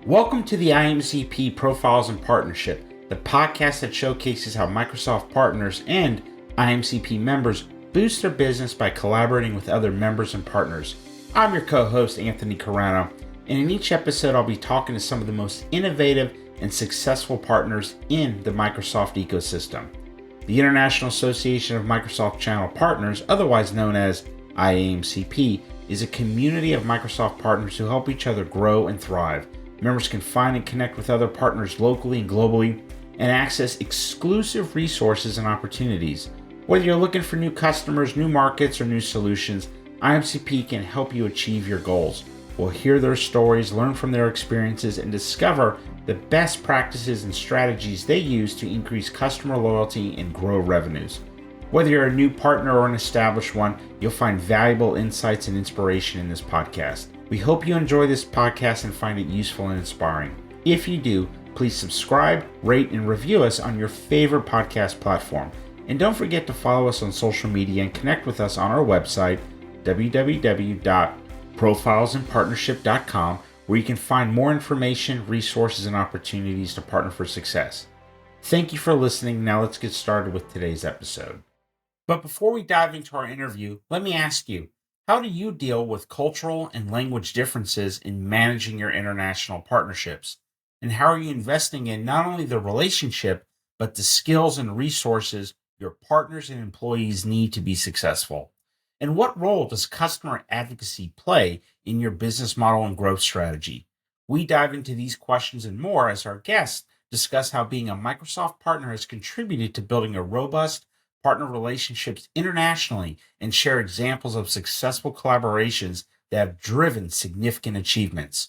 Welcome to the IAMCP Profiles and Partnership, the podcast that showcases how Microsoft partners and IAMCP members boost their business by collaborating with other members and partners. I'm your co-host, Anthony Carrano, and in each episode I'll be talking to some of the most innovative and successful partners in the Microsoft ecosystem. The International Association of Microsoft Channel Partners, otherwise known as IAMCP, is a community of Microsoft partners who help each other grow and thrive. Members can find and connect with other partners locally and globally and access exclusive resources and opportunities. Whether you're looking for new customers, new markets, or new solutions, IMCP can help you achieve your goals. We'll hear their stories, learn from their experiences, and discover the best practices and strategies they use to increase customer loyalty and grow revenues. Whether you're a new partner or an established one, you'll find valuable insights and inspiration in this podcast. We hope you enjoy this podcast and find it useful and inspiring. If you do, please subscribe, rate, and review us on your favorite podcast platform. And don't forget to follow us on social media and connect with us on our website, www.profilesandpartnership.com, where you can find more information, resources, and opportunities to partner for success. Thank you for listening. Now let's get started with today's episode. But before we dive into our interview, let me ask you, how do you deal with cultural and language differences in managing your international partnerships? And how are you investing in not only the relationship, but the skills and resources your partners and employees need to be successful? And what role does customer advocacy play in your business model and growth strategy? We dive into these questions and more as our guests discuss how being a Microsoft partner has contributed to building a robust partner relationships internationally and share examples of successful collaborations that have driven significant achievements.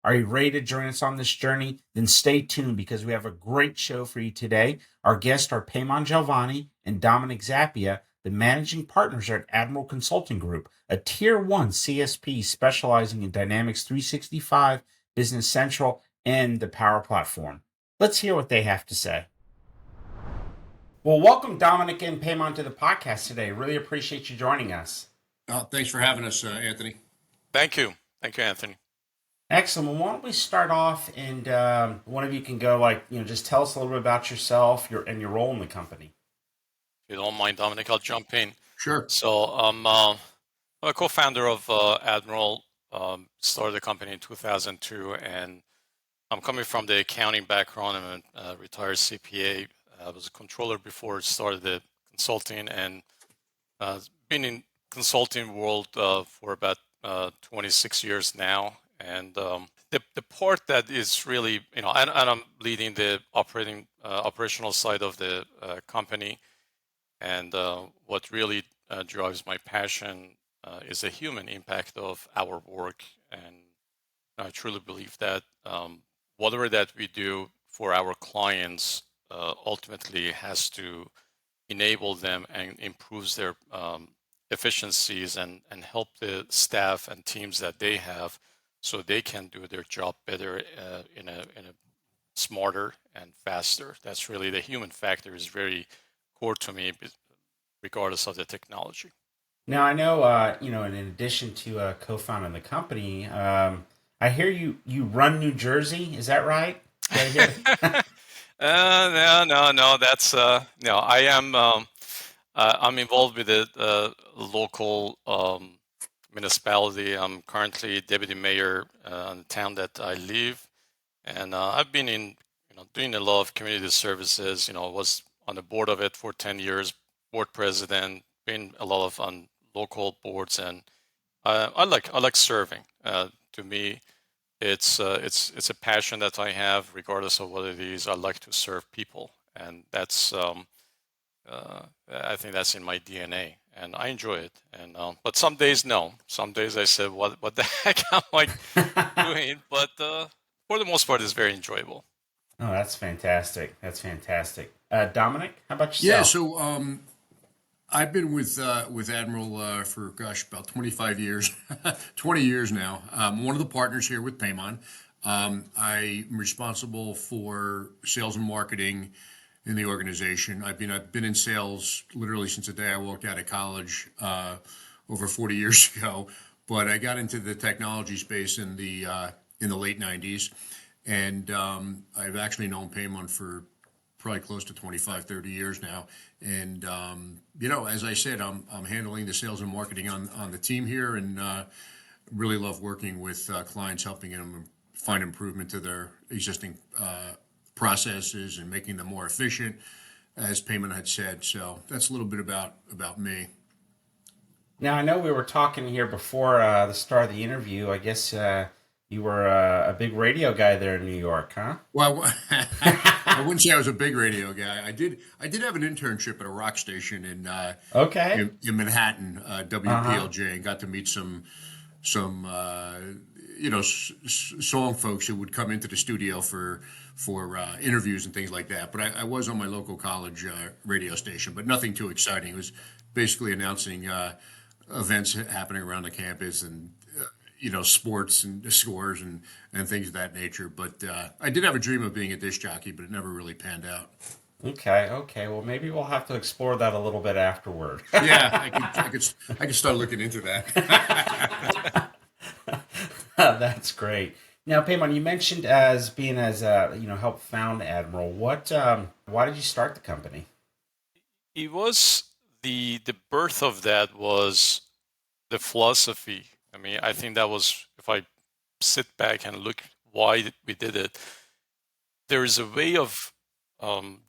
Are you ready to join us on this journey? Then stay tuned because we have a great show for you today. Our guests are Paymon Jelvani and Dominick Zappia, the managing partners at Admiral Consulting Group, a Tier 1 CSP specializing in Dynamics 365, Business Central, and the Power Platform. Let's hear what they have to say. Well, welcome, Dominick and Paymon, to the podcast today. Really appreciate you joining us. Thanks for having us, Anthony. Thank you. Thank you, Anthony. Excellent. Well, why don't we start off and one of you can go just tell us a little bit about yourself and your role in the company. If you don't mind, Dominick, I'll jump in. Sure. So I'm a co-founder of Admiral, started the company in 2002, and I'm coming from the accounting background. I'm a retired CPA. I was a controller before started the consulting, and been in consulting world for about 26 years now. And the part that is really, and I'm leading the operational side of the company. And what really drives my passion is the human impact of our work. And I truly believe that whatever that we do for our clients ultimately has to enable them and improves their efficiencies and help the staff and teams that they have so they can do their job better in a smarter and faster. That's really the human factor is very core to me, regardless of the technology. Now, I know, in addition to co-founding the company, I hear you run New Jersey. Is that right? No. That's no. I am. I'm involved with the local municipality. I'm currently deputy mayor in the town that I live, and I've been in, doing a lot of community services. I was on the board of it for 10 years, board president, been a lot of on local boards, and I like serving. To me, it's a passion that I have, regardless of what it is. I like to serve people, and that's I think that's in my DNA, and I enjoy it. And but some days, no. Some days I said, what the heck am I doing? But for the most part, it's very enjoyable. Oh, that's fantastic. That's fantastic. Dominick, how about yourself? Yeah, so I've been with Admiral for about 25 years, 20 years now. I'm one of the partners here with Paymon. I'm responsible for sales and marketing in the organization. I've been in sales literally since the day I walked out of college over 40 years ago. But I got into the technology space in the late 90s. And I've actually known Paymon for probably close to 25, 30 years now. And, as I said, I'm handling the sales and marketing on the team here, and really love working with clients, helping them find improvement to their existing processes and making them more efficient, as Paymon had said. So that's a little bit about me. Now, I know we were talking here before the start of the interview. I guess you were a big radio guy there in New York, huh? Well, I wouldn't say I was a big radio guy. I did have an internship at a rock station Okay. in Manhattan, Uh huh. WPLJ, and got to meet some song folks who would come into the studio for interviews and things like that. But I was on my local college radio station, but nothing too exciting. It was basically announcing events happening around the campus, and sports and scores and things of that nature. But I did have a dream of being a disc jockey, but it never really panned out. Okay. Okay. Well, maybe we'll have to explore that a little bit afterward. Yeah, I could start looking into that. That's great. Now, Paymon, you mentioned as being as helped found Admiral. Why did you start the company? It was the birth of that was the philosophy. I mean, I think that was, if I sit back and look why we did it, there is a way of um,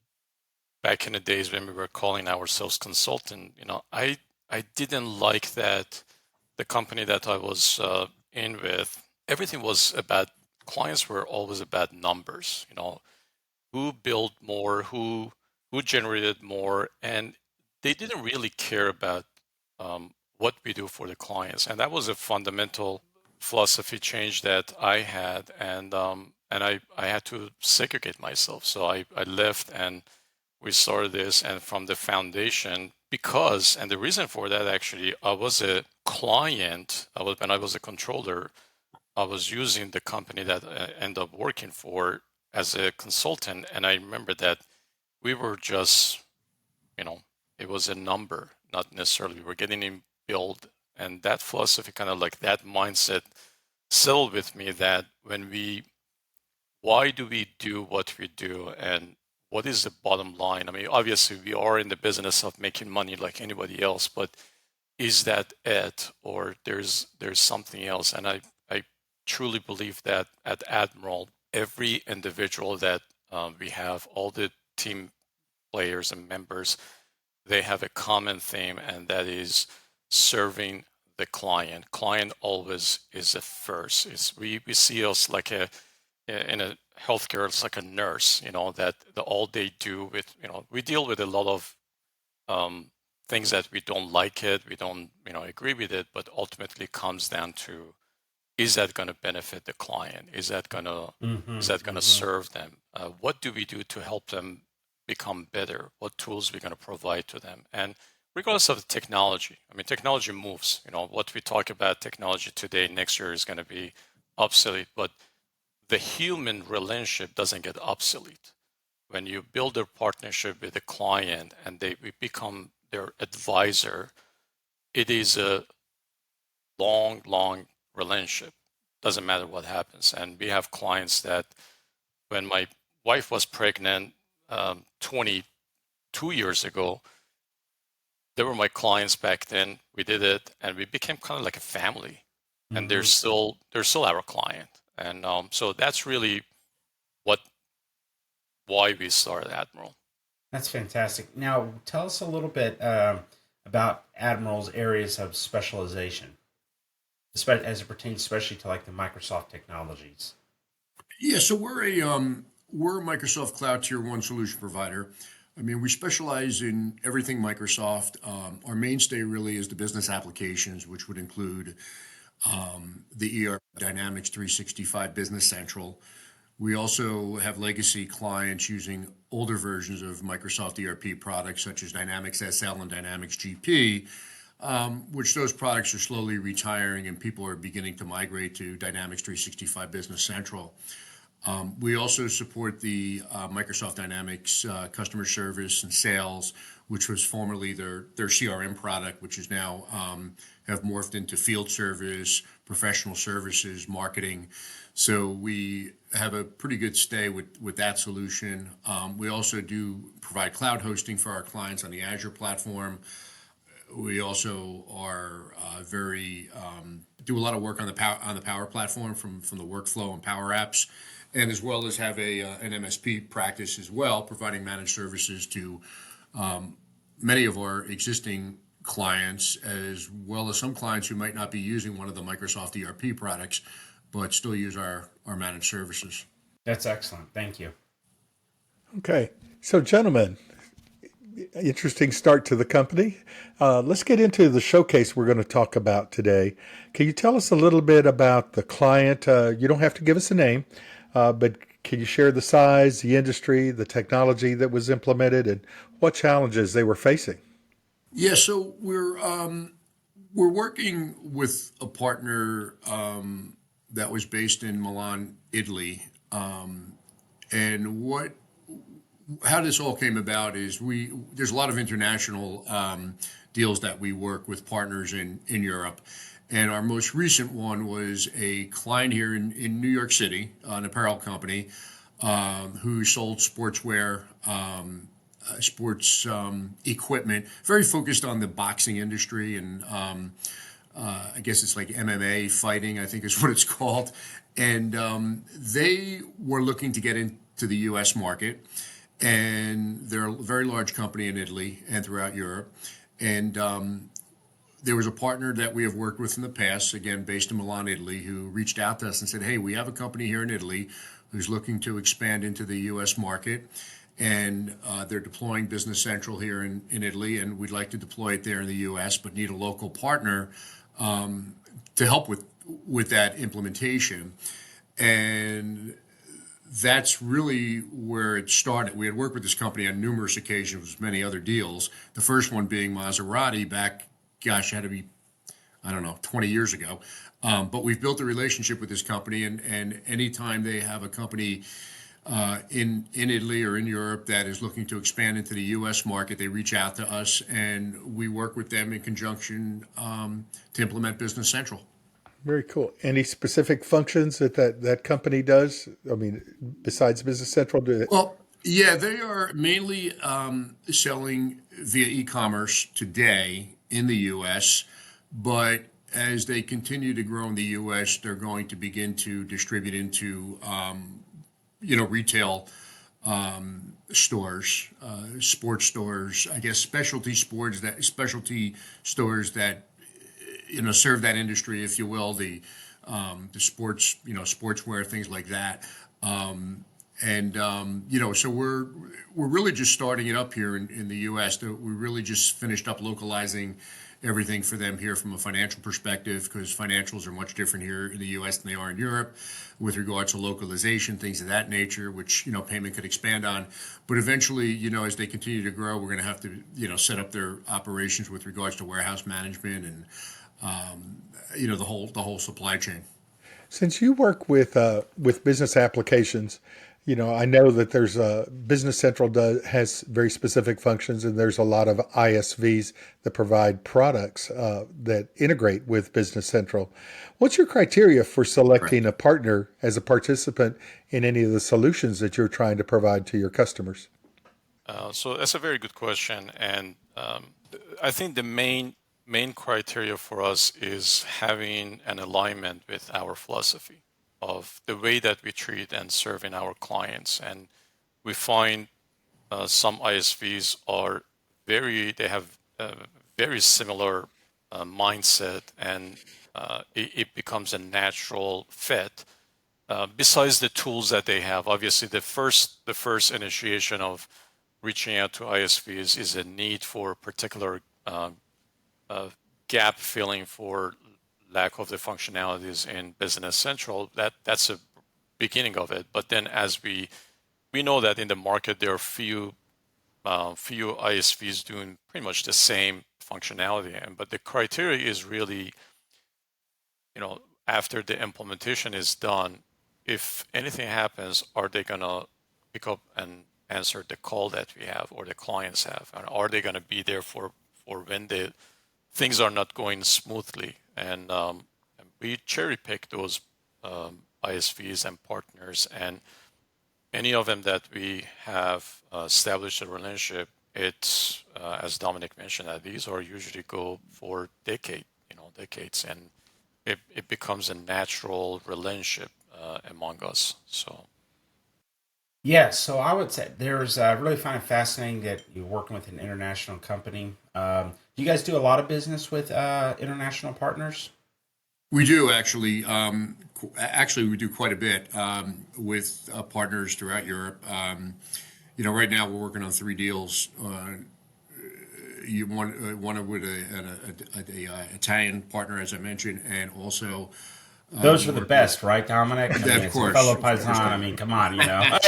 back in the days when we were calling ourselves consultant. I didn't like that the company that I was in with, everything was about, clients were always about numbers. Who built more, who generated more, and they didn't really care about what we do for the clients. And that was a fundamental philosophy change that I had, and I had to segregate myself. So I left, and we started this, and from the foundation, because, and the reason for that, actually, I was a client. When I was a controller, I was using the company that I ended up working for as a consultant, and I remember that we were just, it was a number, not necessarily we were getting in build. And that philosophy, kind of like that mindset, settled with me that why do we do what we do, and what is the bottom line? I mean, obviously we are in the business of making money like anybody else, but is that it, or there's something else? And I truly believe that at Admiral, every individual that we have, all the team players and members, they have a common theme, and that is serving the client. Client always is the first. We see us like in a healthcare, it's like a nurse, that all they do with, we deal with a lot of things that we don't like it, we don't, agree with it, but ultimately comes down to, is that going to benefit the client? Is that going to Mm-hmm. is that going to Mm-hmm. serve them? What do we do to help them become better? What tools we're going to provide to them? And regardless of the technology, I mean, technology moves. What we talk about technology today, next year is going to be obsolete, but the human relationship doesn't get obsolete. When you build a partnership with a client and we become their advisor, it is a long, long relationship. Doesn't matter what happens. And we have clients that, when my wife was pregnant 22 years ago, they were my clients back then. We did it, and we became kind of like a family. And Mm-hmm. they're still our client. And so that's really what why we started Admiral. That's fantastic. Now, tell us a little bit about Admiral's areas of specialization, as it pertains especially to like the Microsoft technologies. Yeah, so we're a Microsoft Cloud Tier One solution provider. I mean, we specialize in everything Microsoft. Our mainstay really is the business applications, which would include the ERP Dynamics 365 Business Central. We also have legacy clients using older versions of Microsoft ERP products such as Dynamics SL and Dynamics GP, which those products are slowly retiring, and people are beginning to migrate to Dynamics 365 Business Central. We also support the Microsoft Dynamics customer service and sales, which was formerly their CRM product, which is now have morphed into field service, professional services, marketing. So we have a pretty good stay with that solution. We also do provide cloud hosting for our clients on the Azure platform. We also are very do a lot of work on the Power Platform from the workflow and Power Apps, and as well as have an MSP practice as well, providing managed services to many of our existing clients, as well as some clients who might not be using one of the Microsoft ERP products, but still use our managed services. That's excellent. Thank you. Okay. So, gentlemen, interesting start to the company. Let's get into the showcase we're going to talk about today. Can you tell us a little bit about the client? You don't have to give us a name, but can you share the size, the industry, the technology that was implemented, and what challenges they were facing? Yeah, so we're working with a partner that was based in Milan, Italy, and what how this all came about is there's a lot of international deals that we work with partners in Europe, and our most recent one was a client here in New York City, an apparel company who sold sportswear. Sports equipment, very focused on the boxing industry, and I guess it's like MMA fighting, I think is what it's called. And they were looking to get into the U.S. market, and they're a very large company in Italy and throughout Europe. And there was a partner that we have worked with in the past, again based in Milan, Italy, who reached out to us and said, "Hey, we have a company here in Italy who's looking to expand into the U.S. market." And they're deploying Business Central here in Italy, and we'd like to deploy it there in the U.S., but need a local partner to help with that implementation. And that's really where it started. We had worked with this company on numerous occasions with many other deals. The first one being Maserati back, gosh, it had to be, I don't know, 20 years ago. But we've built a relationship with this company, and anytime they have a company in Italy or in Europe that is looking to expand into the U.S. market, they reach out to us, and we work with them in conjunction to implement Business Central. Very cool. Any specific functions that company does? I mean, besides Business Central, do it? Well, yeah, they are mainly selling via e-commerce today in the U.S., but as they continue to grow in the U.S., they're going to begin to distribute into retail stores, sports stores, I guess specialty stores that serve that industry, if you will, the sports, sportswear, things like that. So we're really just starting it up here in the U.S. We really just finished up localizing everything for them here from a financial perspective, because financials are much different here in the U.S. than they are in Europe with regards to localization, things of that nature, which Paymon could expand on. But eventually, as they continue to grow, we're going to have to set up their operations with regards to warehouse management and the whole supply chain. Since you work with business applications, I know that there's Business Central has very specific functions, and there's a lot of ISVs that provide products that integrate with Business Central. What's your criteria for selecting Correct. a partner as a participant in any of the solutions that you're trying to provide to your customers? So that's a very good question, and I think the main criteria for us is having an alignment with our philosophy of the way that we treat and serving our clients. And we find some ISVs they have a very similar mindset, and it becomes a natural fit. Besides the tools that they have, obviously the first initiation of reaching out to ISVs is a need for particular gap filling for lack of the functionalities in Business Central. That's a beginning of it. But then as we know that in the market there are few ISVs doing pretty much the same functionality, but the criteria is really, after the implementation is done, if anything happens, are they gonna pick up and answer the call that we have or the clients have, and are they gonna be there for when the things are not going smoothly? And we cherry pick those ISVs and partners, and any of them that we have established a relationship, it's as Dominick mentioned, that these are usually go for decades, and it becomes a natural relationship among us. So Yeah, so I would say there's I really find it fascinating that you're working with an international company. Do you guys do a lot of business with international partners? We do actually. Actually, we do quite a bit with partners throughout Europe. Right now we're working on 3 deals. You one with a Italian partner, as I mentioned, and also Those are the working with. best, right, Dominic? I mean, Of it's a course, fellow of paisan. course. I mean, come on, you know.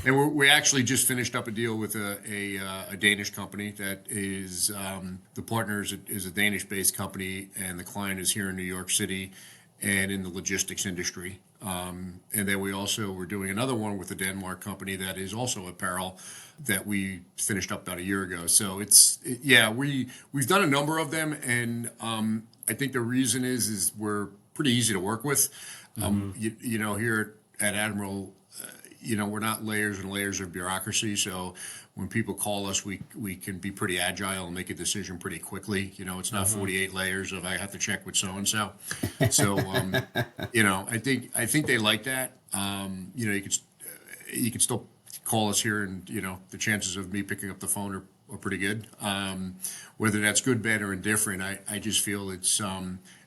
And we actually just finished up a deal with a Danish company that is the partner is a Danish-based company, and the client is here in New York City and in the logistics industry. And then we also were doing another one with a Denmark company that is also apparel that we finished up about a year ago. So yeah, we've done a number of them, and I think the reason is we're pretty easy to work with. Hmm. Here at Admiral, we're not layers and layers of bureaucracy. So when people call us, we can be pretty agile and make a decision pretty quickly. It's not Hmm. 48 layers of I have to check with so and so. So I think they like that. You can still call us here, and the chances of me picking up the phone are pretty good. Whether that's good, bad, or indifferent, I just feel it's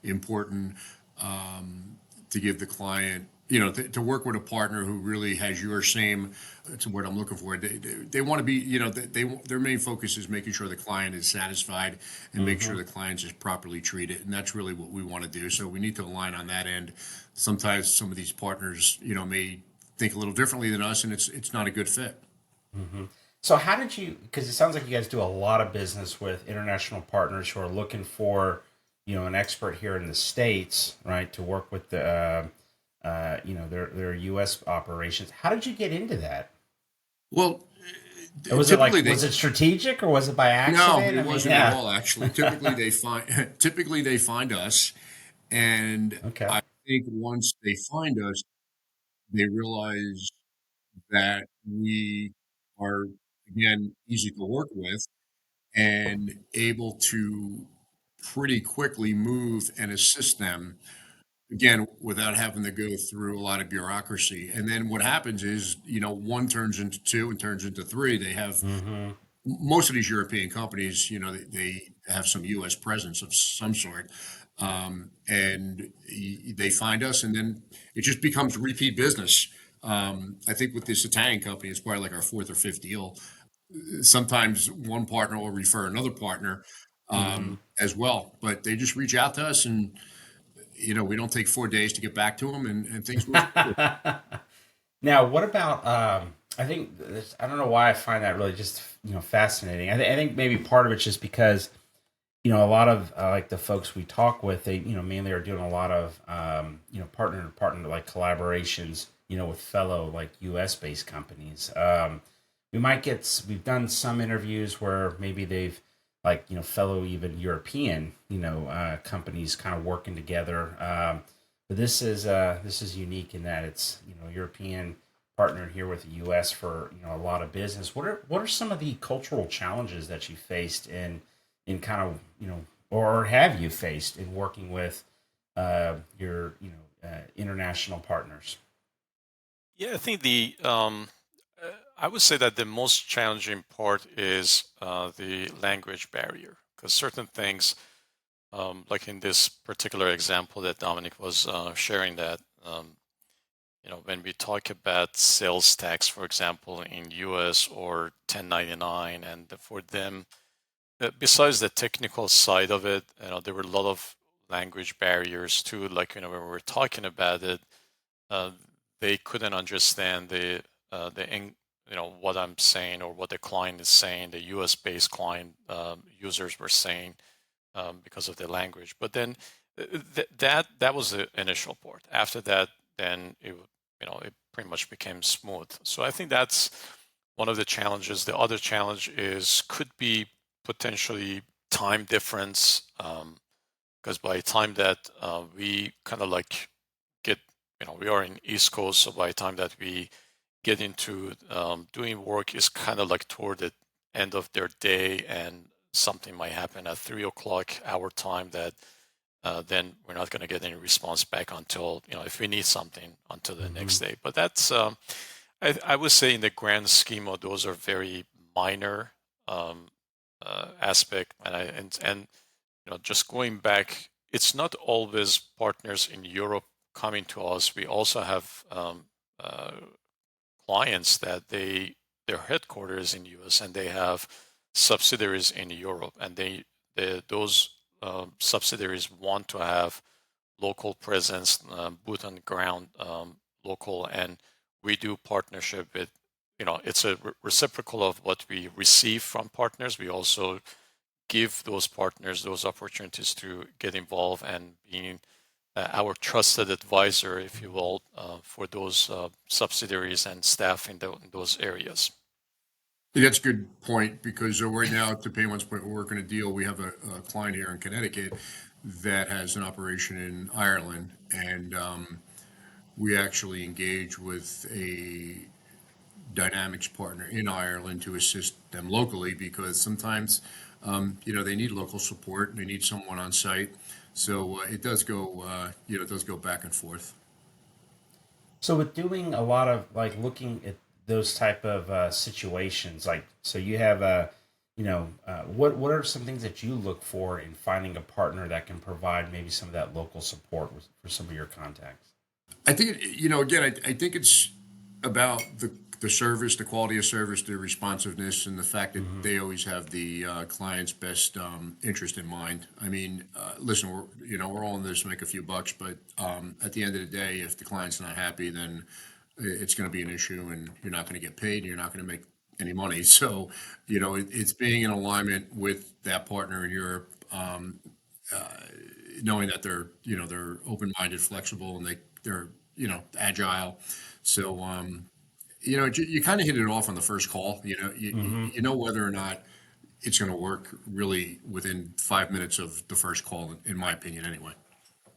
important to give the client, to work with a partner who really has your same, that's what I'm looking for. They want to be, their main focus is making sure the client is satisfied and make sure Hmm. the client is properly treated. And that's really what we want to do. So we need to align on that end. Sometimes some of these partners, may think a little differently than us, and it's not a good fit. Hmm. So how did you? Because it sounds like you guys do a lot of business with international partners who are looking for, an expert here in the states, right, to work with their U.S. operations. How did you get into that? Well, Was it typically like they was it strategic or was it by no, accident? it I mean, wasn't at yeah. all. Actually, typically they find us, and Okay. I think once they find us, they realize that we are, again, easy to work with and able to pretty quickly move and assist them, again, without having to go through a lot of bureaucracy. And then what happens is, one turns into two and turns into three. They have Mm-hmm. most of these European companies, they have some U.S. presence of some sort, and they find us, and then it just becomes repeat business. I think with this Italian company, it's probably like our fourth or fifth deal. Sometimes one partner will refer another partner Mm-hmm. as well, but they just reach out to us, and we don't take 4 days to get back to them, and things move forward. Now, what about? I think I don't know why I find that really just fascinating. I think maybe part of it's just because a lot of like the folks we talk with, they mainly are doing a lot of partner to partner like collaborations, with fellow like U.S. based companies. We've done some interviews where maybe they've like fellow even European companies kind of working together. But this is unique in that it's European partnered here with the U.S. for a lot of business. What are some of the cultural challenges that you faced in kind of or have you faced in working with your international partners? yeah, I think I would say that the most challenging part is the language barrier, because certain things, like in this particular example that Dominic was sharing, that when we talk about sales tax, for example, in US or 1099, and for them, besides the technical side of it, there were a lot of language barriers too. Like, when we were talking about it, uh, they couldn't understand what I'm saying or what the client is saying. The US based client users were saying, because of the language. But then That was the initial part. After that, then it pretty much became smooth. So I think that's one of the challenges. The other challenge could be potentially time difference, because by the time that we kind of like get, we are in East Coast, so by the time that we get into doing work is kind of like toward the end of their day, and something might happen at 3 o'clock our time that then we're not going to get any response back until, if we need something until the next day. But that's, I would say in the grand scheme of those are very minor um, aspect. And just going back, it's not always partners in Europe coming to us. We also have uh, clients that their headquarters in US and they have subsidiaries in Europe, and those subsidiaries want to have local presence, boot on the ground, local, and we do partnership with, it's a reciprocal of what we receive from partners. We also give those partners those opportunities to get involved and being our trusted advisor, if you will, for those subsidiaries and staff in those areas. That's a good point, because right now, to Paymon's point, we're working a deal. We have a client here in Connecticut that has an operation in Ireland, and we actually engage with a Dynamics partner in Ireland to assist them locally, because sometimes, they need local support. They need someone on site. So it does go, it does go back and forth. So with doing a lot of like looking at those type of situations, like so you have what are some things that you look for in finding a partner that can provide maybe some of that local support for some of your contacts? I think, again, I think it's about the service, the quality of service, the responsiveness, and the fact that Mm-hmm. they always have the client's best interest in mind. I mean, listen, we're all in this to make a few bucks, but at the end of the day, if the client's not happy, then it's going to be an issue, and you're not going to get paid, and you're not going to make any money. So, it's being in alignment with that partner in Europe, knowing that they're open-minded, flexible, and they're agile. So you kind of hit it off on the first call. Mm-hmm. You know whether or not it's going to work really within 5 minutes of the first call, in my opinion, anyway.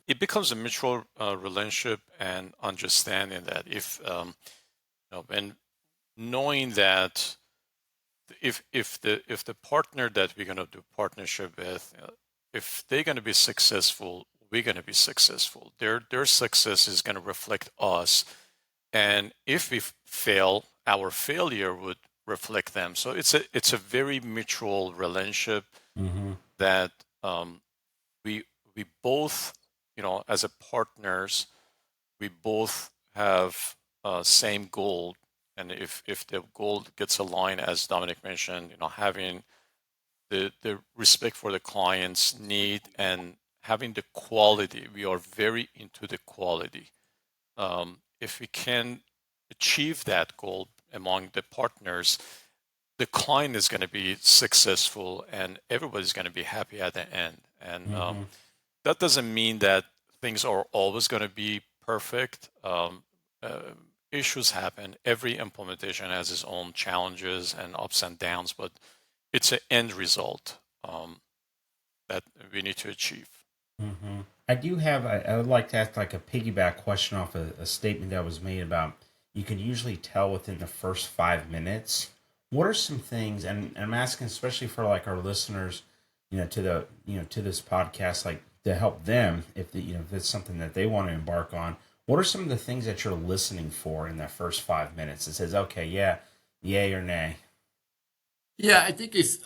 It becomes a mutual relationship and understanding that if when knowing that if the partner that we're going to do partnership with, if they're going to be successful, we're going to be successful. Their success is going to reflect us, and if we fail, our failure would reflect them. So it's a very mutual relationship Mm-hmm. that um, we both, as a partners, we both have same goal. And if the goal gets aligned, as Dominic mentioned, having the respect for the client's need and having the quality, we are very into the quality. If we can achieve that goal among the partners, the client is going to be successful and everybody's going to be happy at the end. And Mm-hmm. that doesn't mean that things are always going to be perfect. Uh, Issues happen. Every implementation has its own challenges and ups and downs, but it's an end result that we need to achieve. Mm-hmm. I do have. I would like to ask like a piggyback question off a statement that was made about you can usually tell within the first 5 minutes. What are some things, and I'm asking especially for like our listeners, to this podcast, like to help them if it's something that they want to embark on. What are some of the things that you're listening for in that first 5 minutes? It says, okay, yeah, yay or nay. Yeah, I think if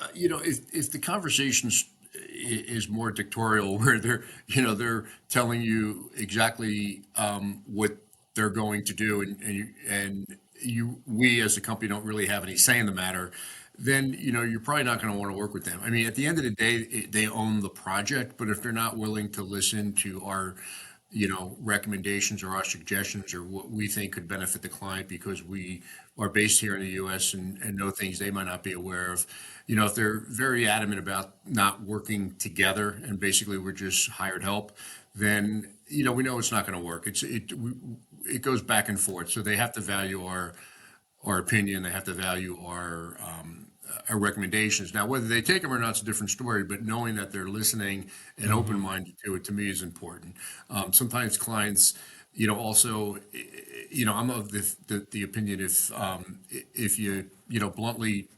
the conversation is more dictatorial, where they're telling you exactly what they're going to do, and we as a company don't really have any say in the matter, then you're probably not going to want to work with them. I mean, at the end of the day, they own the project, but if they're not willing to listen to our recommendations or our suggestions or what we think could benefit the client because we are based here in the U.S. and know things they might not be aware of. If they're very adamant about not working together and basically we're just hired help, then we know it's not going to work. It goes back and forth. So they have to value our opinion. They have to value our recommendations. Now, whether they take them or not is a different story, but knowing that they're listening and open-minded to it, to me, is important. Sometimes clients, also, I'm of the opinion if you, bluntly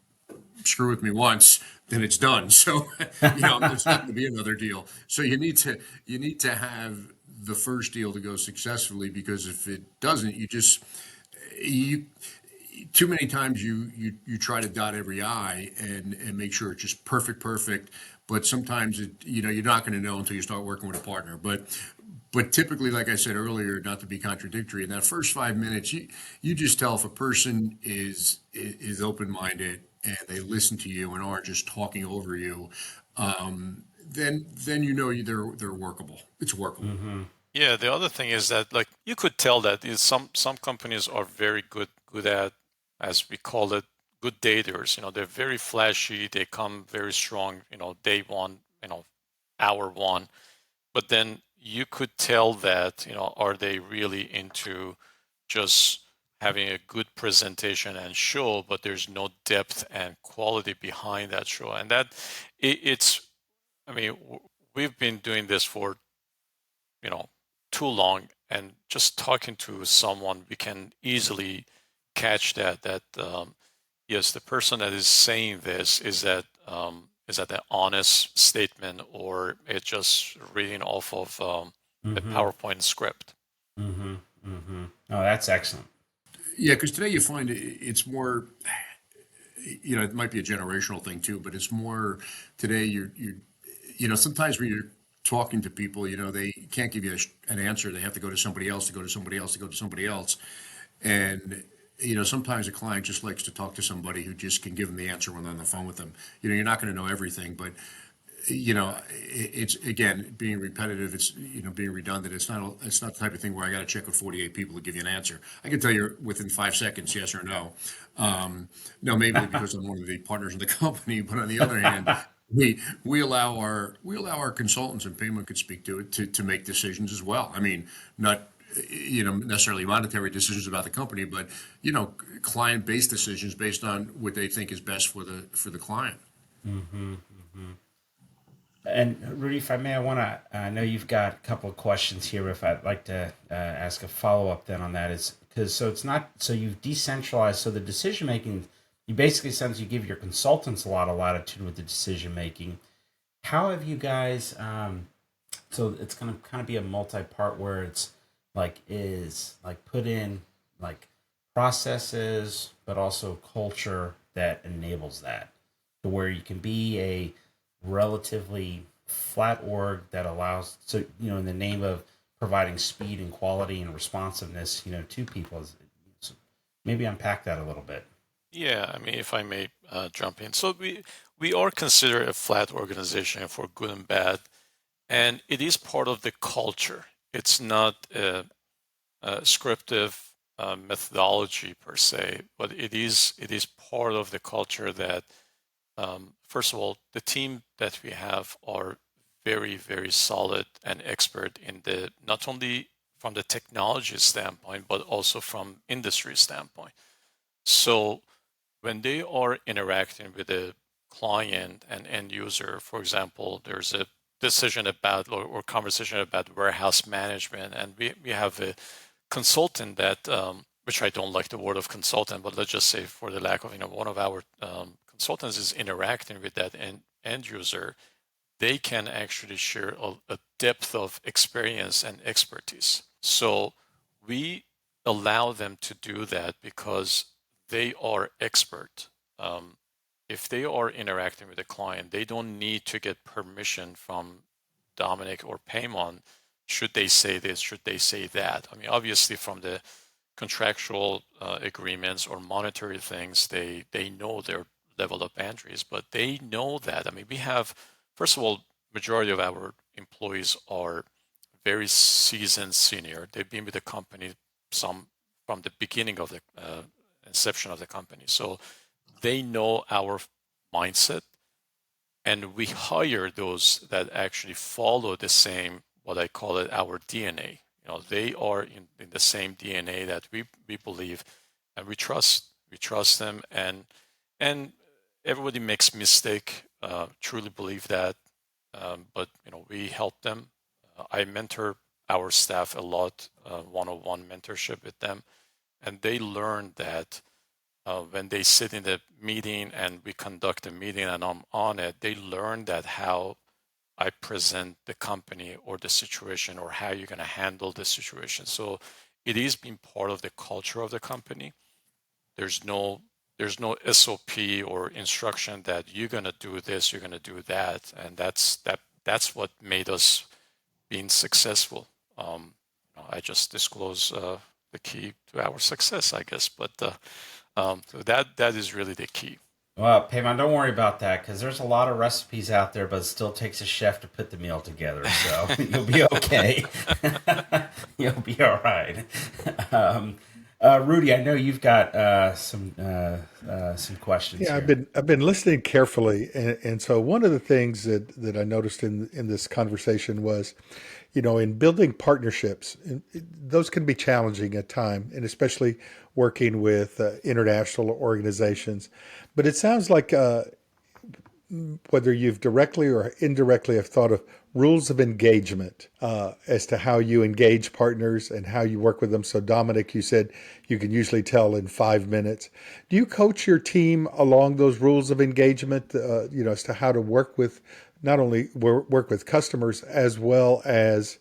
screw with me once, then it's done. So, it's not going to be another deal. So you need to have the first deal to go successfully, because if it doesn't, you too many times you try to dot every I and make sure it's just perfect, but sometimes you're not going to know until you start working with a partner. But typically, like I said earlier, not to be contradictory, in that first 5 minutes, you just tell if a person is open-minded and they listen to you and aren't just talking over you. Then they're workable. It's workable. Yeah, the other thing is that like you could tell that some companies are very good at, as we call it, good daters. They're very flashy. They come very strong. Day one. Hour one. But then you could tell that are they really into just having a good presentation and show, but there's no depth and quality behind that show, and that it's. I mean, we've been doing this for you know too long, and just talking to someone we can easily catch that yes, the person that is saying this is that an honest statement, or it's just reading off of a Mm-hmm. PowerPoint script. Mm-hmm. Mm-hmm. Oh, that's excellent. Yeah, because today you find it's more, it might be a generational thing too, but it's more today. Sometimes when you're talking to people, they can't give you an answer. They have to go to somebody else, to go to somebody else, to go to somebody else. And, sometimes a client just likes to talk to somebody who just can give them the answer when they're on the phone with them. You're not going to know everything, but it's again being repetitive. It's being redundant. It's not the type of thing where I got to check with 48 people to give you an answer. I can tell you within 5 seconds, yes or no. No, maybe because I'm one of the partners in the company, but on the other hand, we allow our consultants, and Paymon could speak to it, to make decisions as well. I mean, not necessarily monetary decisions about the company, but client-based decisions based on what they think is best for the client. Mm-hmm. Mm-hmm. And Rudy, if I may, I know you've got a couple of questions here. If I'd like to ask a follow up then on that, is because it's not so you've decentralized. So the decision making, you basically, since you give your consultants a lot of latitude with the decision making, how have you guys? So it's going to kind of be a multi part where it's like put in like processes, but also culture that enables that, to where you can be a relatively flat org that allows, so in the name of providing speed and quality and responsiveness to people. So maybe unpack that a little bit. Yeah, I mean, if I may jump in. So we are considered a flat organization for good and bad, and it is part of the culture. It's not scriptive methodology per se, but it is part of the culture that first of all, the team that we have are very, very solid and expert in the not only from the technology standpoint, but also from industry standpoint. So when they are interacting with a client and end user, for example, there's a decision about or conversation about warehouse management, and we have a consultant that which I don't like the word of consultant, but let's just say for the lack of one of our consultants is interacting with that end user, they can actually share a depth of experience and expertise. So we allow them to do that because they are expert. If they are interacting with a client, they don't need to get permission from Dominick or Paymon. Should they say this? Should they say that? I mean, obviously, from the contractual agreements or monetary things, they know their level of boundaries, but they know that. I mean, we have, first of all, majority of our employees are very seasoned senior. They've been with the company some from the beginning of the inception of the company. So they know our mindset, and we hire those that actually follow the same, what I call it, our DNA. They are in the same DNA that we believe, and we trust. We trust them, and everybody makes mistake. Truly believe that, but we help them. I mentor our staff a lot, one-on-one mentorship with them, and they learn that when they sit in the meeting and we conduct a meeting and I'm on it, they learn that how I present the company or the situation or how you're going to handle the situation. So it is being part of the culture of the company. There's no SOP or instruction that you're going to do this, you're going to do that, and that's what made us being successful. I just disclose the key to our success, I guess, but so that is really the key. Well, Paymon, don't worry about that because there's a lot of recipes out there, but it still takes a chef to put the meal together. So you'll be okay. You'll be all right. Rudy, I know you've got some questions Yeah, here. I've been listening carefully, and so one of the things that I noticed in this conversation was, in building partnerships, those can be challenging at times, and especially working with international organizations. But it sounds like whether you've directly or indirectly have thought of rules of engagement as to how you engage partners and how you work with them. So, Dominick, you said you can usually tell in 5 minutes. Do you coach your team along those rules of engagement, as to how to work with not only work with customers as well as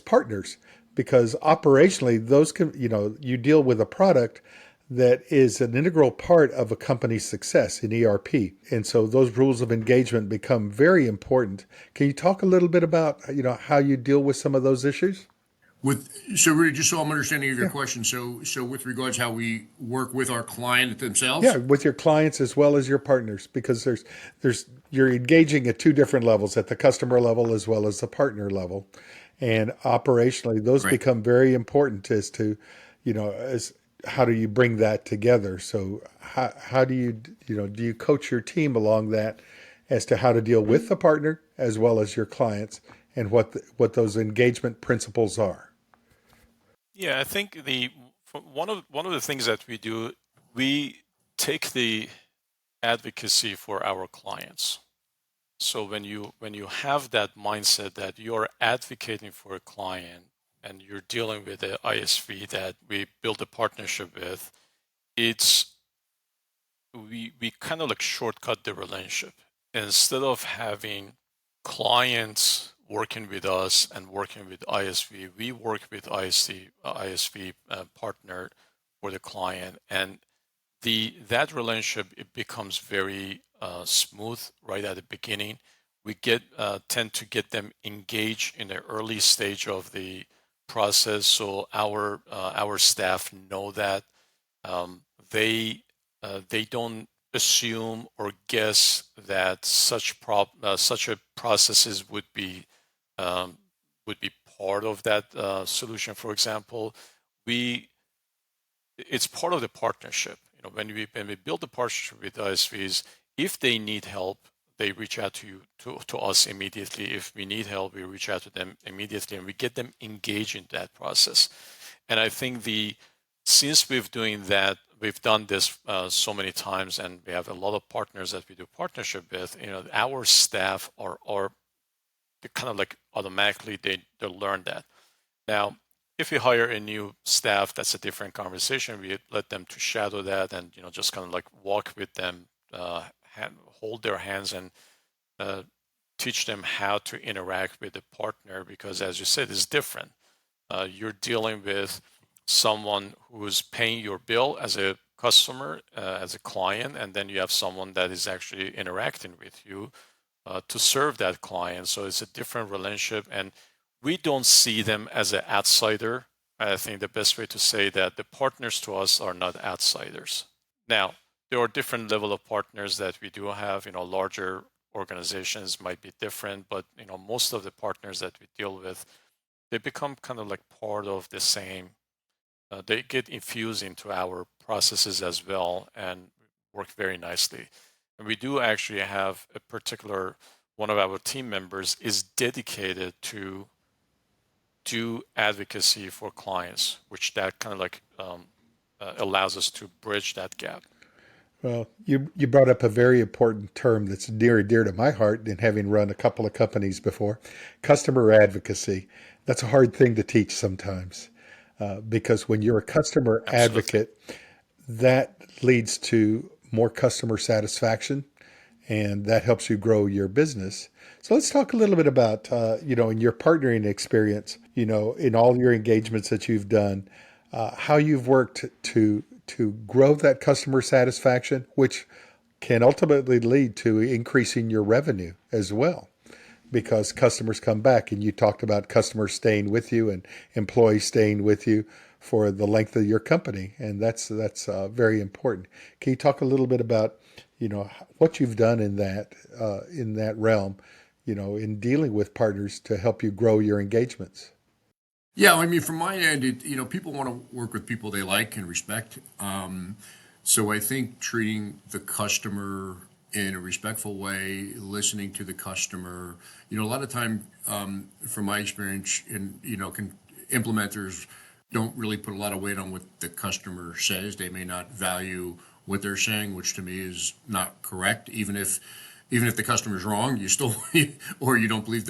partners? Because operationally, those can, you deal with a product that is an integral part of a company's success in ERP. And so those rules of engagement become very important. Can you talk a little bit about, how you deal with some of those issues? So Rudy, just so I'm understanding of your Yeah. question, so with regards how we work with our client Yeah, themselves. with your clients as well as your partners, because you're engaging at two different levels, at the customer level as well as the partner level. And operationally, those Right. become very important as to, as how do you bring that together? So how do do you coach your team along that as to how to deal with the partner as well as your clients and what those engagement principles are? Yeah, I think one of the things that we do, we take the advocacy for our clients. So when you have that mindset that you're advocating for a client and you're dealing with an ISV that we build a partnership with, it's we kind of like shortcut the relationship. Instead of having clients working with us and working with ISV, we work with ISV partner for the client, and that relationship, it becomes very smooth right at the beginning. We tend to get them engaged in the early stage of the process, so our staff know that they they don't assume or guess that such a processes um, would be part of that solution. For example, we it's part of the partnership. When we build the partnership with ISVs, if they need help, they reach out to us immediately. If we need help, we reach out to them immediately, and we get them engaged in that process. And I think since we've done this so many times, and we have a lot of partners that we do partnership with. Our staff are kind of like automatically they learn that. Now, if we hire a new staff, that's a different conversation. We let them to shadow that and just kind of like walk with them, hold their hands, and uh, teach them how to interact with the partner. Because as you said, it's different. You're dealing with someone who's paying your bill as a customer, as a client, and then you have someone that is actually interacting with you to serve that client. So it's a different relationship, and we don't see them as an outsider. I think the best way to say that the partners to us are not outsiders. Now, there are different level of partners that we do have. Larger organizations might be different, but most of the partners that we deal with, they become kind of like part of the same. They get infused into our processes as well and work very nicely. And we do actually have a particular one of our team members is dedicated to do advocacy for clients, which that kind of like allows us to bridge that gap. Well, you brought up a very important term that's near and dear to my heart in having run a couple of companies before, customer advocacy. That's a hard thing to teach sometimes because when you're a customer Absolutely. advocate, that leads to more customer satisfaction and that helps you grow your business. So let's talk a little bit about, in your partnering experience, in all your engagements that you've done, how you've worked to grow that customer satisfaction, which can ultimately lead to increasing your revenue as well, because customers come back. And you talked about customers staying with you and employees staying with you for the length of your company, and that's very important. Can you talk a little bit about what you've done in that realm, in dealing with partners to help you grow your engagements? Yeah, I mean, from my end, people want to work with people they like and respect. So I think treating the customer in a respectful way, listening to the customer, a lot of time, from my experience, implementers don't really put a lot of weight on what the customer says. They may not value what they're saying, which to me is not correct. Even if the customer's wrong, you still or you don't believe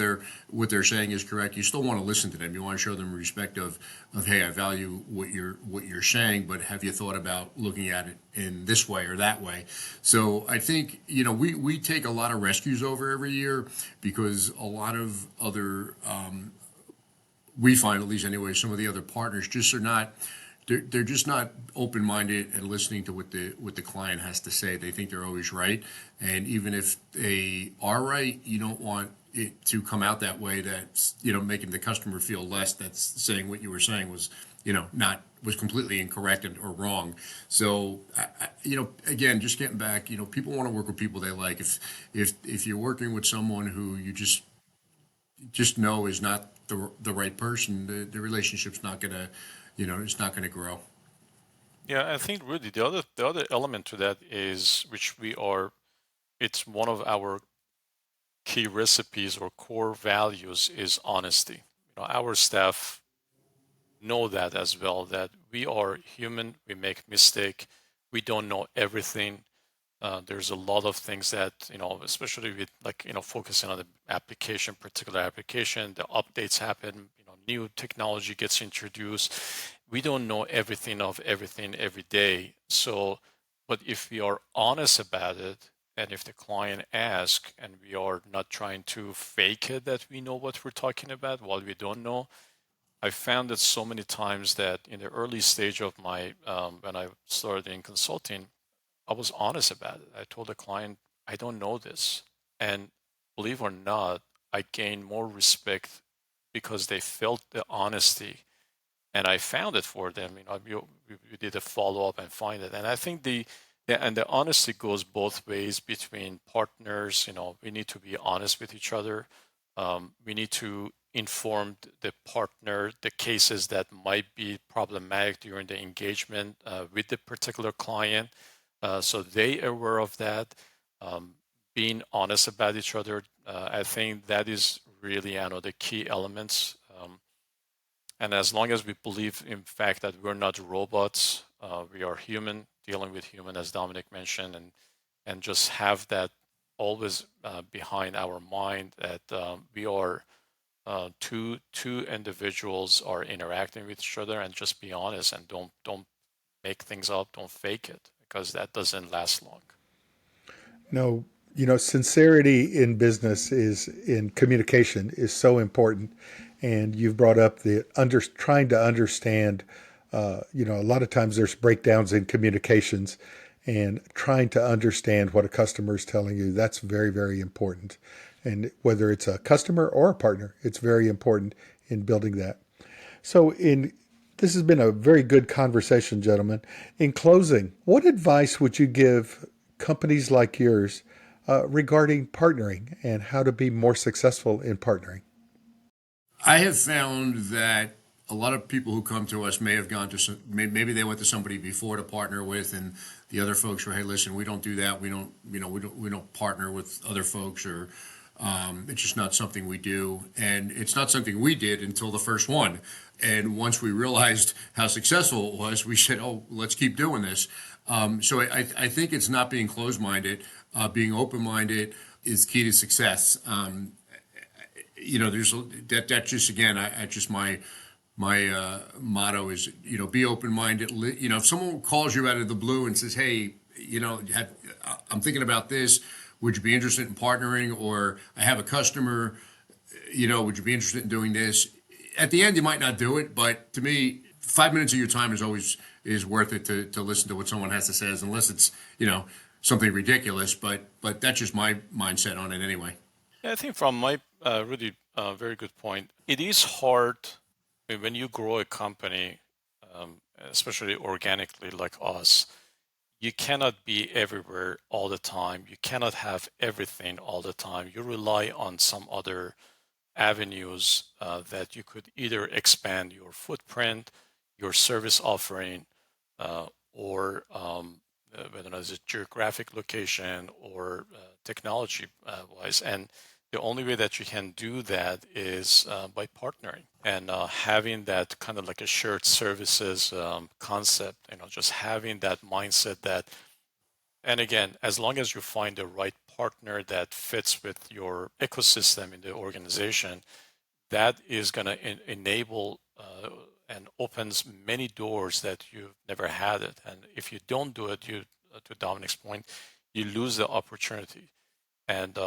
what they're saying is correct, you still want to listen to them. You want to show them respect of hey, I value what you're saying, but have you thought about looking at it in this way or that way? So I think we take a lot of rescues over every year because a lot of other we find, at least anyway, some of the other partners just are not. They're just not open-minded and listening to what the client has to say. They think they're always right, and even if they are right, you don't want it to come out that way. That's making the customer feel less. That's saying what you were saying was not was completely incorrect or wrong. So again, just getting back, people want to work with people they like. If you're working with someone who you just know is not the right person, the relationship's not gonna, it's not gonna grow. Yeah, I think really the other element to that is which we are it's one of our key recipes or core values is honesty. Our staff know that as well, that we are human, we make mistake, we don't know everything. There's a lot of things that, especially with like, focusing on the application, particular application, the updates happen, new technology gets introduced. We don't know everything of everything every day. So, but if we are honest about it, and if the client asks and we are not trying to fake it that we know what we're talking about while we don't know, I found that so many times that in the early stage of my, when I started in consulting, I was honest about it. I told the client, I don't know this. And believe it or not, I gained more respect because they felt the honesty and I found it for them. We did a follow up and find it. And I think the honesty goes both ways between partners. We need to be honest with each other. We need to inform the partner the cases that might be problematic during the engagement with the particular client, so they are aware of that. Being honest about each other, I think that is really the key elements. And as long as we believe, in fact, that we're not robots, we are human, dealing with human, as Dominick mentioned, and just have that always behind our mind that we are two individuals are interacting with each other, and just be honest and don't make things up, don't fake it, because that doesn't last long. No, sincerity in business is in communication is so important. And you've brought up the trying to understand, a lot of times there's breakdowns in communications and trying to understand what a customer is telling you. That's very, very important. And whether it's a customer or a partner, it's very important in building that. So this has been a very good conversation, gentlemen. In closing, what advice would you give companies like yours regarding partnering and how to be more successful in partnering? I have found that a lot of people who come to us may have gone to some, maybe they went to somebody before to partner with, and the other folks were, hey, listen, we don't do that. We don't, we don't partner with other folks, or it's just not something we do. And it's not something we did until the first one. And once we realized how successful it was, we said, oh, let's keep doing this. So I think it's not being closed-minded, being open-minded is key to success. There's that just again, I just my motto is, be open-minded. If someone calls you out of the blue and says, hey, I'm thinking about this, would you be interested in partnering? Or I have a customer, would you be interested in doing this? At the end, you might not do it, but to me, 5 minutes of your time is worth it to listen to what someone has to say, unless it's, something ridiculous. But that's just my mindset on it anyway. Yeah, I think from my Rudy, very good point. It is hard when you grow a company, especially organically like us. You cannot be everywhere all the time. You cannot have everything all the time. You rely on some other avenues that you could either expand your footprint, your service offering, or whether it's a geographic location or technology wise. And the only way that you can do that is by partnering and having that kind of like a shared services concept, just having that mindset that, and again, as long as you find the right partner that fits with your ecosystem in the organization, that is going to enable and opens many doors that you've never had it. And if you don't do it, to Dominick's point, you lose the opportunity. And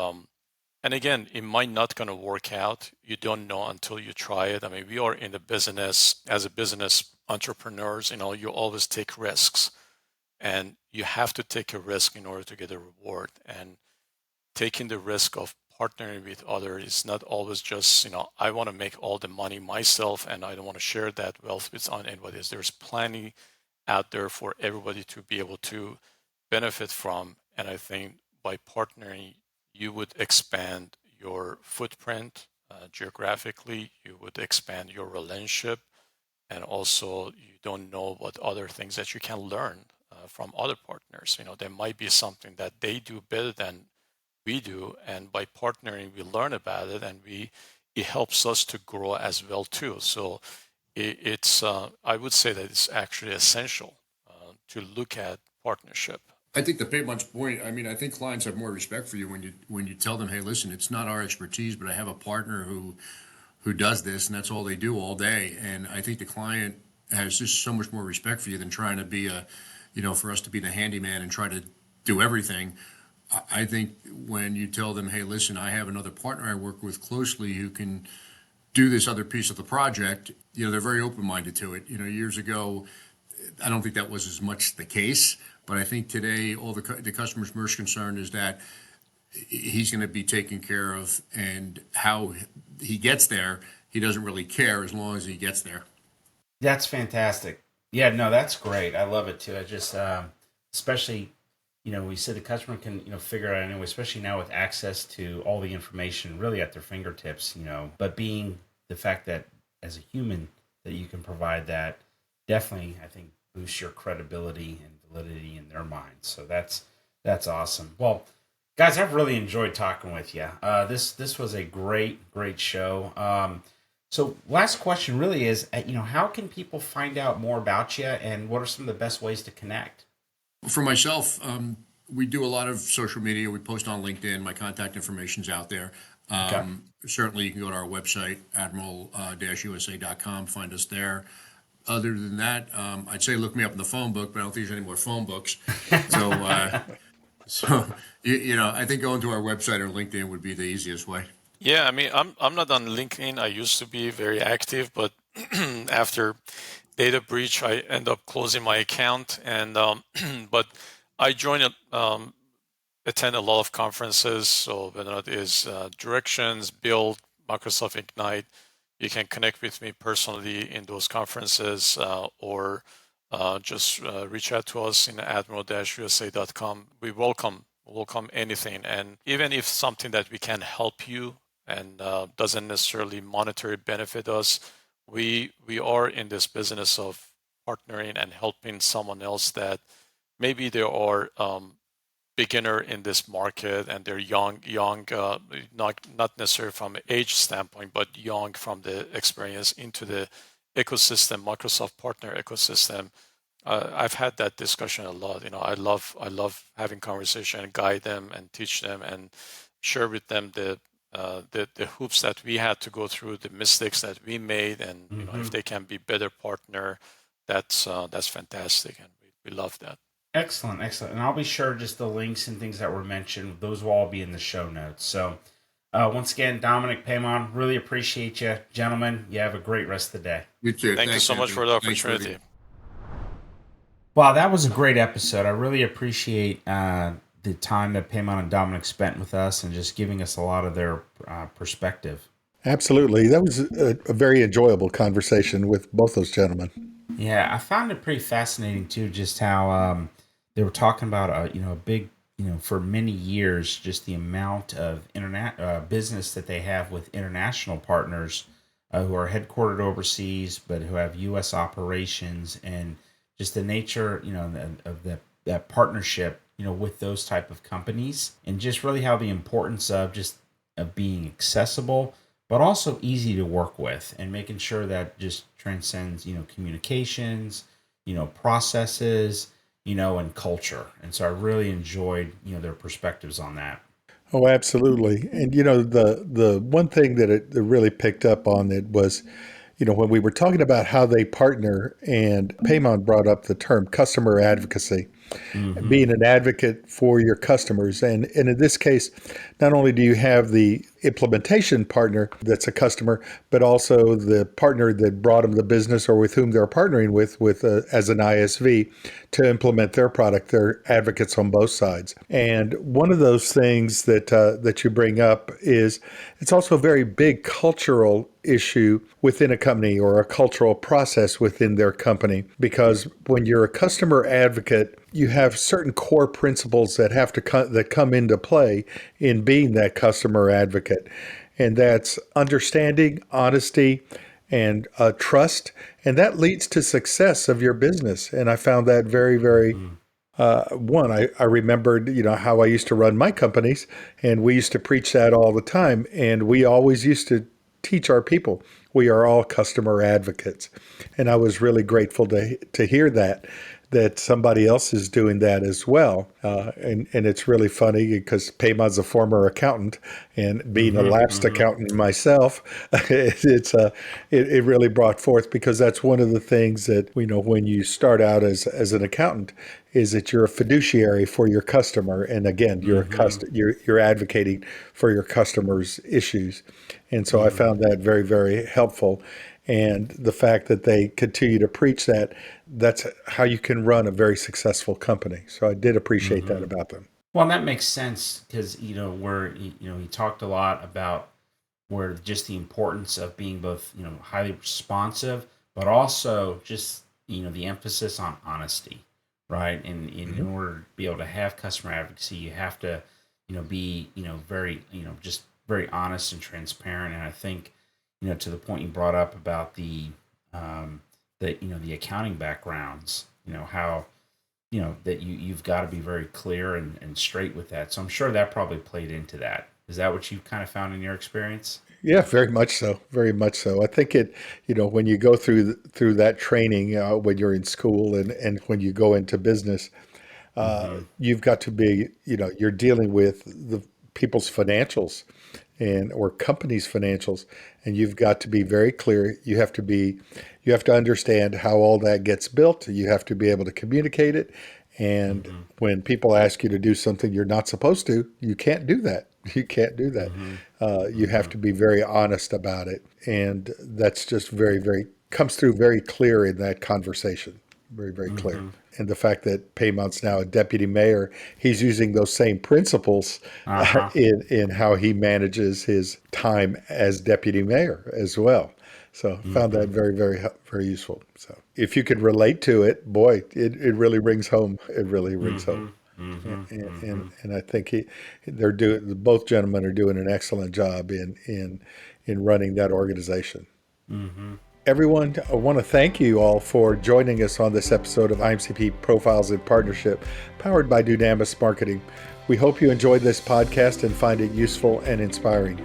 again, it might not going to work out. You don't know until you try it. I mean, we are in the business as a business entrepreneurs. You always take risks, and you have to take a risk in order to get a reward. And taking the risk of partnering with others is not always just, I want to make all the money myself and I don't want to share that wealth with anybody else. There's plenty out there for everybody to be able to benefit from. And I think by partnering, you would expand your footprint geographically, you would expand your relationship, and also you don't know what other things that you can learn from other partners. There might be something that they do better than we do, and by partnering we learn about it, and it helps us to grow as well too. So it's I would say that it's actually essential to look at partnership. I think the Paymon's point. I mean, I think clients have more respect for you when you tell them, "Hey, listen, it's not our expertise, but I have a partner who does this, and that's all they do all day." And I think the client has just so much more respect for you than trying to be for us to be the handyman and try to do everything. I think when you tell them, "Hey, listen, I have another partner I work with closely who can do this other piece of the project," they're very open-minded to it. Years ago, I don't think that was as much the case. But I think today, all the customer's most concerned is that he's going to be taken care of, and how he gets there, he doesn't really care as long as he gets there. That's fantastic. Yeah, no, that's great. I love it too. I just, especially, we said the customer can, figure it out anyway, especially now with access to all the information really at their fingertips, but being the fact that as a human that you can provide that definitely, I think, boosts your credibility and validity in their minds. So that's awesome. Well, guys, I've really enjoyed talking with you. This was a great show. So last question really is, how can people find out more about you, and what are some of the best ways to connect? For myself, we do a lot of social media. We post on LinkedIn. My contact information's out there. Okay. Certainly, you can go to our website, admiral-usa.com, find us there. Other than that, I'd say look me up in the phone book, but I don't think there's any more phone books. So, I think going to our website or LinkedIn would be the easiest way. Yeah, I mean, I'm not on LinkedIn. I used to be very active, but after data breach, I end up closing my account. And but I attend a lot of conferences. So whether it is Directions, Build, Microsoft Ignite, you can connect with me personally in those conferences, or just reach out to us in admiral-usa.com. We welcome anything, and even if something that we can help you and doesn't necessarily monetary benefit us. We are in this business of partnering and helping someone else that maybe they are beginner in this market and they're young, not necessarily from an age standpoint, but young from the experience into the ecosystem, Microsoft partner ecosystem. I've had that discussion a lot. I love having conversation and guide them and teach them and share with them the hoops that we had to go through, the mistakes that we made, and if they can be better partner, that's fantastic, and we love that. Excellent, excellent. And I'll be sure just the links and things that were mentioned, those will all be in the show notes. So, once again, Dominick, Paymon, really appreciate you. Gentlemen, you have a great rest of the day. You too. Thank you so much for the opportunity. Wow, that was a great episode. I really appreciate the time that Paymon and Dominick spent with us and just giving us a lot of their perspective. Absolutely. That was a very enjoyable conversation with both those gentlemen. Yeah, I found it pretty fascinating too, just how they were talking about a big, for many years, just the amount of internet business that they have with international partners who are headquartered overseas but who have U.S. operations, and just the nature, of that partnership, with those type of companies, and just really how the importance of just of being accessible but also easy to work with, and making sure that just transcends, communications, processes, and culture. And so I really enjoyed, their perspectives on that. Oh, absolutely. And the one thing that it really picked up on it was, when we were talking about how they partner, and Paymon brought up the term customer advocacy, being an advocate for your customers. And in this case, not only do you have the implementation partner that's a customer, but also the partner that brought them the business or with whom they're partnering with as an ISV to implement their product. They're advocates on both sides. And one of those things that you bring up is it's also a very big cultural issue within a company, or a cultural process within their company, because when you're a customer advocate, you have certain core principles that that come into play in being that customer advocate, and that's understanding, honesty, and trust, and that leads to success of your business. And I found that very, very I remembered, how I used to run my companies, and we used to preach that all the time, and we always used to teach our people we are all customer advocates, and I was really grateful to hear that somebody else is doing that as well. And it's really funny because Paymon's a former accountant, and being a lapsed accountant myself, it really brought forth, because that's one of the things that, when you start out as an accountant, is that you're a fiduciary for your customer. And again, you're advocating for your customers' issues. And so I found that very, very helpful. And the fact that they continue to preach that's how you can run a very successful company. So I did appreciate that about them. Well, and that makes sense because, he talked a lot about where just the importance of being both, highly responsive, but also just, the emphasis on honesty, right? And in order to be able to have customer advocacy, you have to, be, very, just very honest and transparent. And I think, to the point you brought up about the accounting backgrounds, how, that you've got to be very clear and straight with that. So I'm sure that probably played into that. Is that what you kind of found in your experience? Yeah, very much so. Very much so. I think when you go through that training, when you're in school and when you go into business, you've got to be, you're dealing with the people's financials or companies' financials, and you've got to be very clear. You have to understand how all that gets built. You have to be able to communicate it. And when people ask you to do something you're not supposed to, you can't do that. You can't do that. You have to be very honest about it. And that's just very, very, comes through very clear in that conversation. Very, very clear. And the fact that Paymon's now a deputy mayor, he's using those same principles in how he manages his time as deputy mayor as well. So I found that very, very, very useful. So if you could relate to it, boy, it really rings home. It really rings home. And I think both gentlemen are doing an excellent job in running that organization. Everyone, I want to thank you all for joining us on this episode of IMCP Profiles in Partnership, powered by Dunamis Marketing. We hope you enjoyed this podcast and find it useful and inspiring.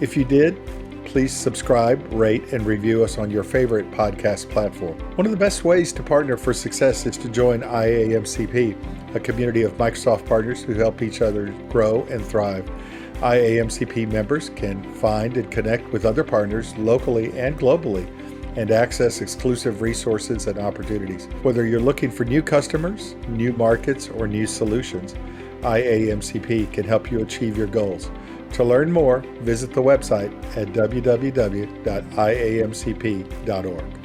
If you did, please subscribe, rate, and review us on your favorite podcast platform. One of the best ways to partner for success is to join IAMCP, a community of Microsoft partners who help each other grow and thrive. IAMCP members can find and connect with other partners locally and globally, and access exclusive resources and opportunities. Whether you're looking for new customers, new markets, or new solutions, IAMCP can help you achieve your goals. To learn more, visit the website at www.iamcp.org.